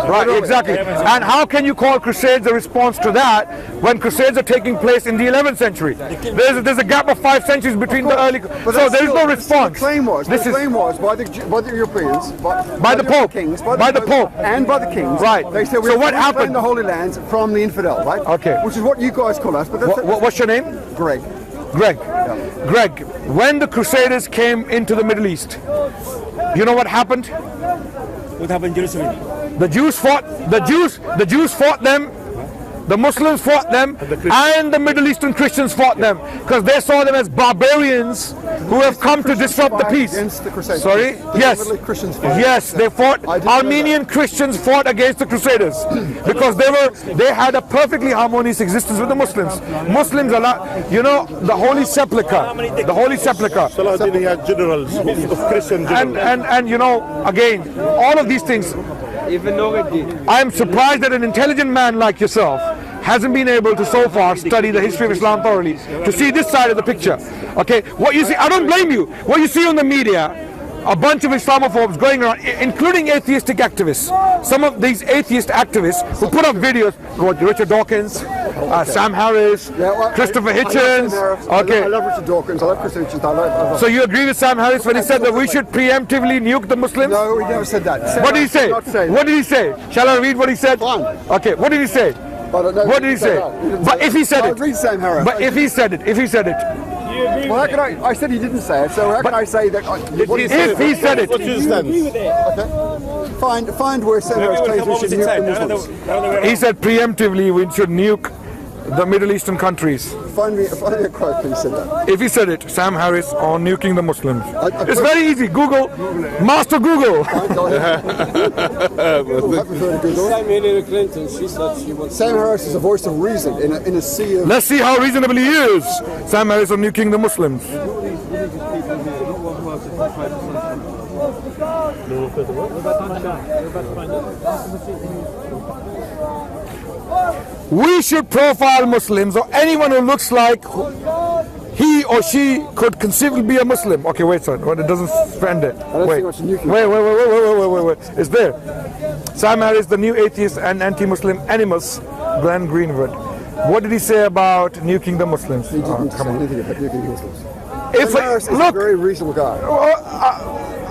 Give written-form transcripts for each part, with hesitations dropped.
Right, exactly. And how can you call crusades a response to that when crusades are taking place in the 11th century? There's a gap of 5 centuries between the early. So there is no response. The claim was by the Europeans, by the Pope, kings, by the Pope, and by the kings. Right. They said we so what happened? The Holy Lands from the infidel, right? Okay. Which is what you guys call us. But what's your name? Greg. Greg. Yeah. Greg. When the Crusaders came into the Middle East, you know what happened? What happened in Jerusalem? The Jews fought them. The Muslims fought them, and the Middle Eastern Christians fought them because they saw them as barbarians who have come to disrupt the peace. Sorry? Yes. Yes, they fought. Armenian Christians fought against the Crusaders because they had a perfectly harmonious existence with the Muslims. Muslims are not, the Holy Sepulchre. The Holy Sepulchre. Saladin had generals of Christian generals. And again, all of these things. I am surprised that an intelligent man like yourself hasn't been able to so far study the history of Islam thoroughly to see this side of the picture. Okay, what you see, I don't blame you. What you see on the media, a bunch of Islamophobes going around, including atheistic activists. Some of these atheist activists who put up videos, Richard Dawkins, Sam Harris, Christopher Hitchens. Okay. I love Richard Dawkins. I love Christopher Hitchens. So you agree with Sam Harris when he said that we should preemptively nuke the Muslims? No, he never said that. What did he say? What did he say? Shall I read what he said? Fine. Okay. What did he say? What did he say? But if he said it. Read Sam Harris. But if he said it. Well, how can I said he didn't say it, so how can I say that? If he said it. What's his stance? Okay. Find where Sam Harris claims we should nuke the Muslims. He said preemptively we should nuke the Middle Eastern countries. Find me a quote that he said that. If he said it, Sam Harris on nuking the Muslims. It's very easy. Google. Master Google. Hillary Clinton, she said she wants. Sam Harris is a voice of reason in a sea of. Let's see how reasonable he is. Sam Harris on nuking the Muslims. We should profile Muslims or anyone who looks like he or she could conceivably be a Muslim. Okay, wait, sir. It doesn't spend it. Wait. It's there. Sam Harris, the new atheist and anti-Muslim animus, Glenn Greenwood. What did he say about nuking the Muslims? He didn't say anything about nuking the Muslims. Sam Harris is a very reasonable guy.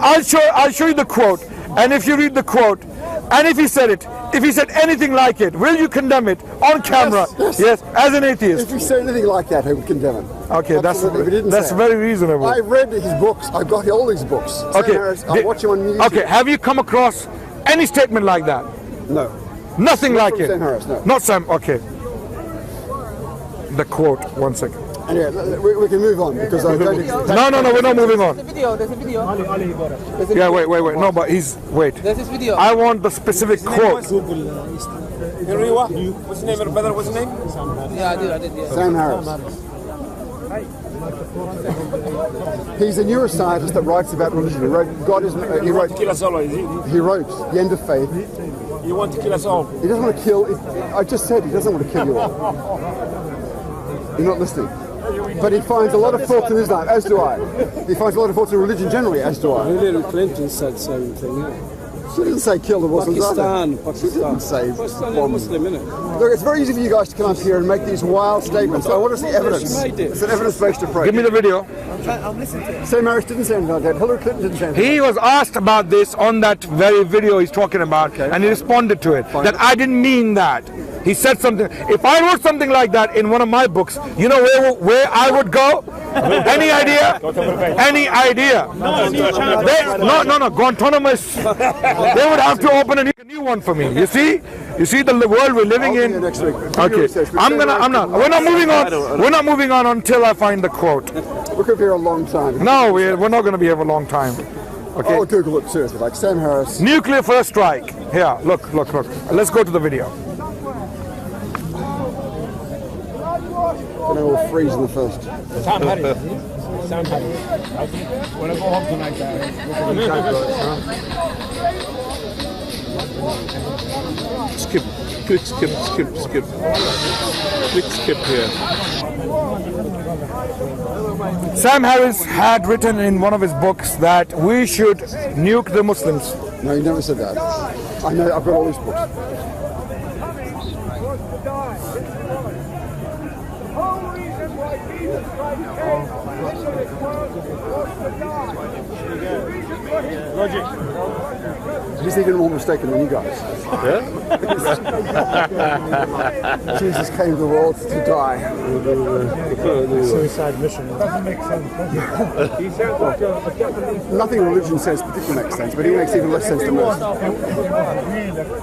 I'll show you the quote, and if you read the quote, and if he said anything like it, will you condemn it on camera? Yes, as an atheist. If he said anything like that, I would condemn it. Okay, that's very reasonable. I read his books. I've got all these books. Okay, I watch him on YouTube. Okay, have you come across any statement like that? No. Nothing Not like from it. Sam Harris, no. Not Sam. Okay. The quote. 1 second. Anyway, we can move on because I don't. No, we're not moving on. There's a video. Yeah, wait. No, but wait. There's this video. I want the specific quote. Henry, what's his name? Your brother, what's his name? Yeah, I did. Yeah. Sam Harris. He's a neuroscientist that writes about religion. He wrote Kill us all, is he? He wrote The End of Faith. You want to kill us all? He doesn't want to kill. I just said he doesn't want to kill you all. You're not listening. But he finds a lot of fault in Islam, as do I. He finds a lot of fault in religion generally, as do I. Hillary Clinton said the same thing. She didn't say kill the Muslims. Pakistan. She didn't say Pakistan bomb. Muslim, innit? Look, it's very easy for you guys to come up here and make these wild statements. I want to see evidence. It's an evidence-based approach. Give me the video. Sam Harris didn't say anything like that. Hillary Clinton didn't say anything. He was asked about this on that very video he's talking about, and he responded to it. That I didn't mean that. He said something. If I wrote something like that in one of my books, you know where I would go? Any idea? Any idea? No. Guantanamo. They would have to open a new one for me. You see the world we're living in. Next week. Okay. We're not moving on. We're not moving on until I find the quote. We're going to be here a long time. No, we're not going to be here for a long time. Okay. I'll Google it seriously, like Sam Harris. Nuclear first strike. Here, look. Let's go to the video. And then we'll freeze in the first. Sam Harris. I think when I go home tonight, Skip. Click skip. Click skip here. Sam Harris had written in one of his books that we should nuke the Muslims. No, he never said that. I know, I've got all these books. He's even more mistaken than you guys. Yeah? Jesus came to the world to die. Suicide mission. Doesn't make sense. Nothing religion says particularly makes sense, but he makes even less sense to most.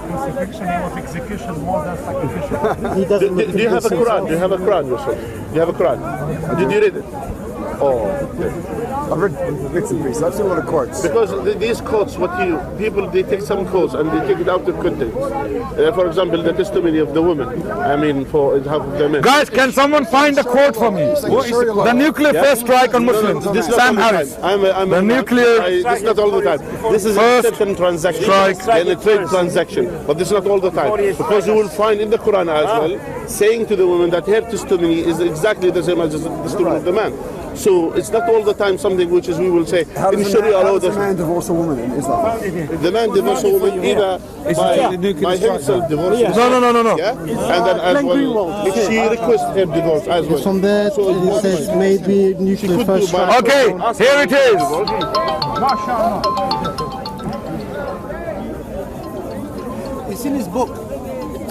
Crucifixion of execution more than sacrificial. Do you have a Quran? Do you have a Quran yourself? Do you have a Quran? Did you read it? Oh, okay. I've read bits and pieces. I've seen a lot of quotes. Because these quotes, people they take some quotes and they take it out of context. For example, the testimony of the woman. I mean, for half of the men. Guys, can someone find a quote for me? The nuclear first strike on Muslims. This Sam Harris. The nuclear. This is not all the time. This is a certain transaction and a trade transaction, but this is not all the time. Because you will find in the Quran as well, saying to the woman that her testimony is exactly the same as the testimony of the man. So it's not all the time something which is we will say in Sharia law. Does a man divorce a woman in Islam? The man divorces a woman either by himself divorces. No. Yeah? And then as well, if she requests her divorce as well. From that, it says maybe nuclear first strike. Okay, here it is. It's in his book.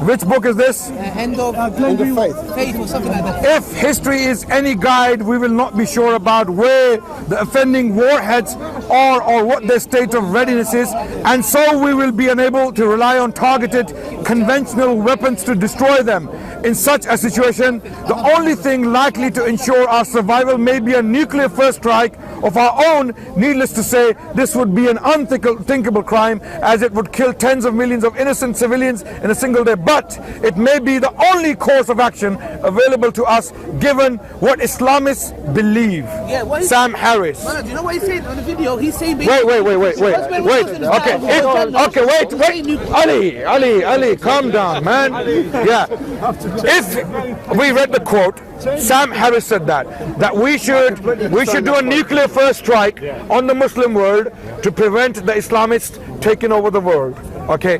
Which book is this? End of Faith or something like that. If history is any guide, we will not be sure about where the offending warheads are or what their state of readiness is, and so we will be unable to rely on targeted conventional weapons to destroy them. In such a situation, the only thing likely to ensure our survival may be a nuclear first strike of our own. Needless to say, this would be an unthinkable crime, as it would kill tens of millions of innocent civilians in a single day. But it may be the only course of action available to us, given what Islamists believe. Yeah, Sam Harris. No, do you know what he said on the video? He's saying... Wait. Ali, calm down, man. Yeah. If we read the quote, Sam Harris said that we should do a nuclear first strike on the Muslim world to prevent the Islamists taking over the world. Okay.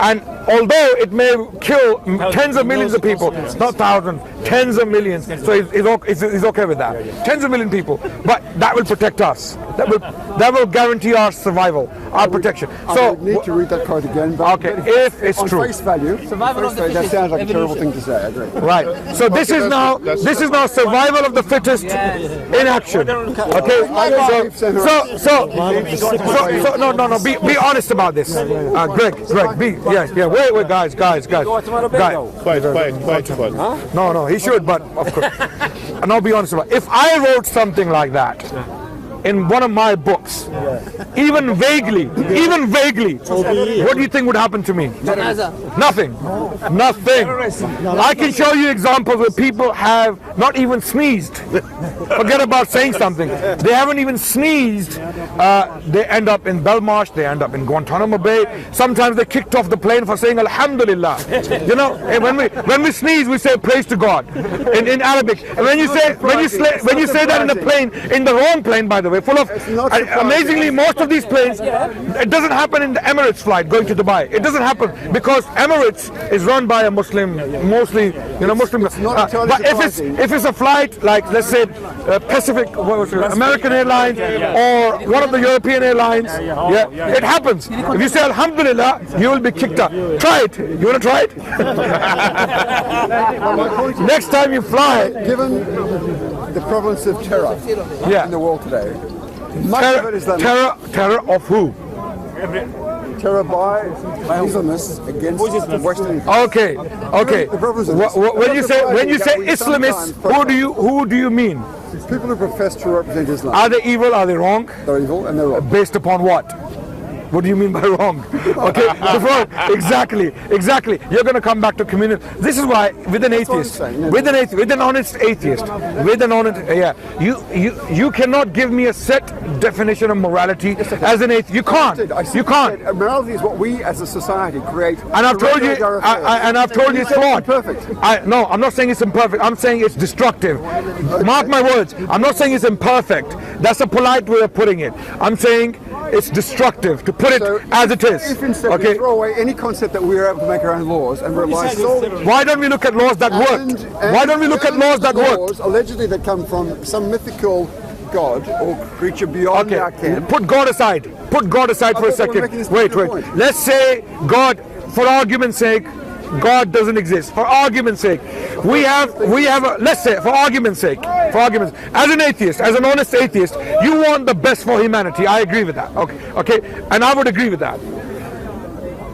And although it may kill tens of millions of people, not thousands, tens of millions, so he's okay with that. Tens of million people, but that will protect us. That will guarantee our survival, our protection. So I would need to read that quote again. But okay, if it's on true. face value, that sounds like a terrible thing to say. I agree. Right. So this is now survival of the fittest in action. Okay. So no. Be honest about this. Greg. Yeah. Wait, guys. Quiet. No, he should, but of course. And I'll be honest about it. If I wrote something like that in one of my books, even vaguely, what do you think would happen to me? Nothing. I can show you examples where people have not even sneezed. Forget about saying something. They haven't even sneezed. They end up in Belmarsh, they end up in Guantanamo Bay. Sometimes they're kicked off the plane for saying Alhamdulillah. You know, when we sneeze, we say praise to God in Arabic. And when you say that in a plane, in the wrong plane, by the way, full of amazingly most of these planes, it doesn't happen in the Emirates flight going to Dubai. It doesn't happen because Emirates is run by a Muslim, mostly Muslim. But if it's a flight like, let's say, Pacific, American Airlines or one of the European airlines, it happens. If you say Alhamdulillah, you will be kicked out. Try it. You want to try it? Next time you fly. Given the prevalence of terror in the world today, terror of who? Terror by Islamists against Western. Okay. When you say Islamists, who do you mean? People who profess to represent Islam. Are they evil? Are they wrong? They're evil and they're wrong. Based upon what? What do you mean by wrong? Okay, exactly. You're going to come back to community. This is why, with an atheist, with an honest atheist, you cannot give me a set definition of morality as an atheist. You can't. Morality is what we as a society create. And I've told you, it's flawed. Perfect. No, I'm not saying it's imperfect. I'm saying it's destructive. Mark my words. I'm not saying it's imperfect. That's a polite way of putting it. I'm saying it's destructive to put it as it is. If instead we throw away any concept that we are able to make our own laws and rely solely... Why don't we look at laws that work? Why don't we look at laws that work? Allegedly that come from some mythical God or creature beyond our ken. Put God aside. Put God aside for a second. Wait. Let's say God, for argument's sake, God doesn't exist. For argument's sake, we have let's say, for argument's sake, as an atheist, as an honest atheist, you want the best for humanity. I agree with that. Okay, and I would agree with that.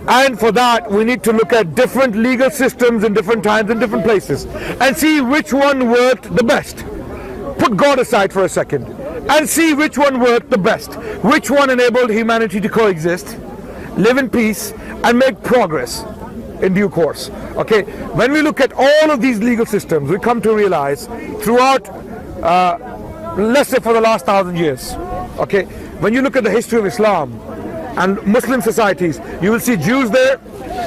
And for that, we need to look at different legal systems in different times in different places and see which one worked the best. Put God aside for a second and see which one worked the best. Which one enabled humanity to coexist, live in peace, and make progress in due course. Okay, when we look at all of these legal systems, we come to realize throughout, let's say for the last 1,000 years, okay, when you look at the history of Islam and Muslim societies, you will see Jews there,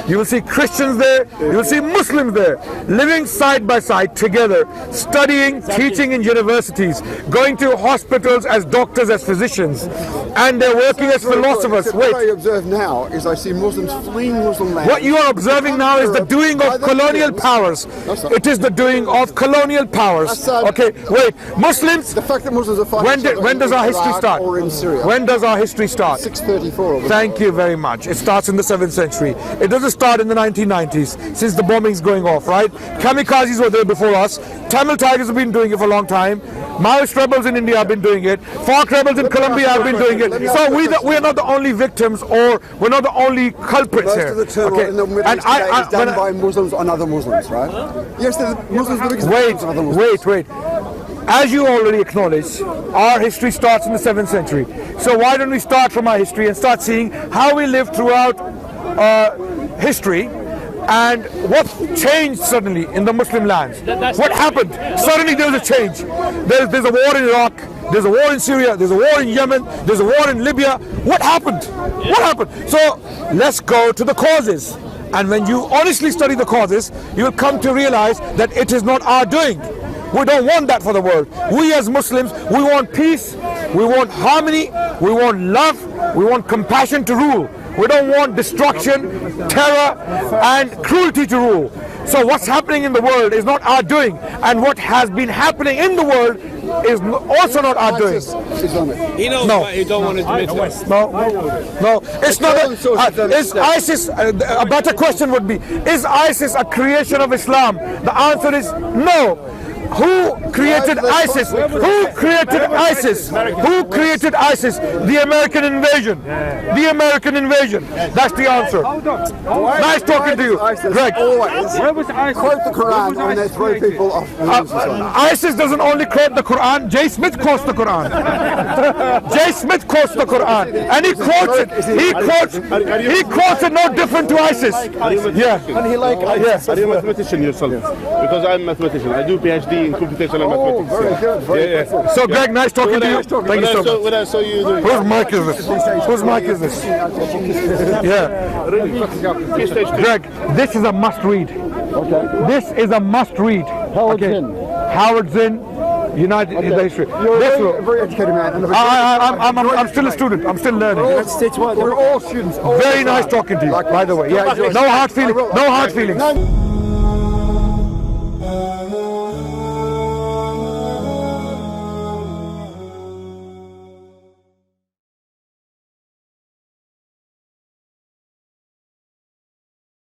you will see Christians there, you will see Muslims there, living side by side together, studying, teaching in universities, going to hospitals as doctors, as physicians, and they're working as philosophers. What I observe now is I see Muslims fleeing Muslim lands. What you are observing now is the doing of colonial powers. It is the doing of colonial powers. Okay, wait, Muslims... The fact that Muslims are fighting... When does our history start? Or in Syria. When does our history start? 634. Thank you very much. It starts in the 7th century. It doesn't start in the 1990s, since the bombings going off, right? Kamikazes were there before us. Tamil Tigers have been doing it for a long time. Maoist rebels in India have been doing it. FARC rebels in Colombia have been doing it. So we're not the only victims, or we're not the only culprits here. Most of the turmoil in the Middle East today is done by Muslims on other Muslims, right? Yes, the Muslims are the biggest victims on other Muslims. Wait. As you already acknowledged, our history starts in the 7th century. So why don't we start from our history and start seeing how we lived throughout history and what changed suddenly in the Muslim lands. What happened? Suddenly there was a change. There's a war in Iraq, there's a war in Syria, there's a war in Yemen, there's a war in Libya. What happened? What happened? So let's go to the causes. And when you honestly study the causes, you will come to realize that it is not our doing. We don't want that for the world. We as Muslims, we want peace, we want harmony, we want love, we want compassion to rule. We don't want destruction, terror, and cruelty to rule. So what's happening in the world is not our doing, and what has been happening in the world is also not our doing. He knows, but he don't want to admit it. No, it's not. Is ISIS? A better question would be: is ISIS a creation of Islam? The answer is no. Who created ISIS? Who created ISIS? Who created ISIS? The American invasion. The American invasion. That's the answer. Nice talking to you, Greg. Where was ISIS? Quote the Quran when they throw people off. ISIS doesn't only quote the Quran. Jay Smith quotes the Quran. Jay Smith quotes the Quran, and he quotes it. He quotes it no different to ISIS. Yeah. And he like ISIS. Are you a mathematician yourself? Because I'm a mathematician. I do PhD in computational mathematics. Very good. Very good. So Greg, nice talking to you. Thank you so much. When I saw you doing Whose mic is this? Whose mic is this? Yeah. Greg, this is a must read. Okay. This is a must read. Howard Zinn, United in the history. You're a very educated man. I'm still a student. I'm still learning. We're all students. Very nice talking to you, by the way. Yeah, no hard feelings. No hard feelings.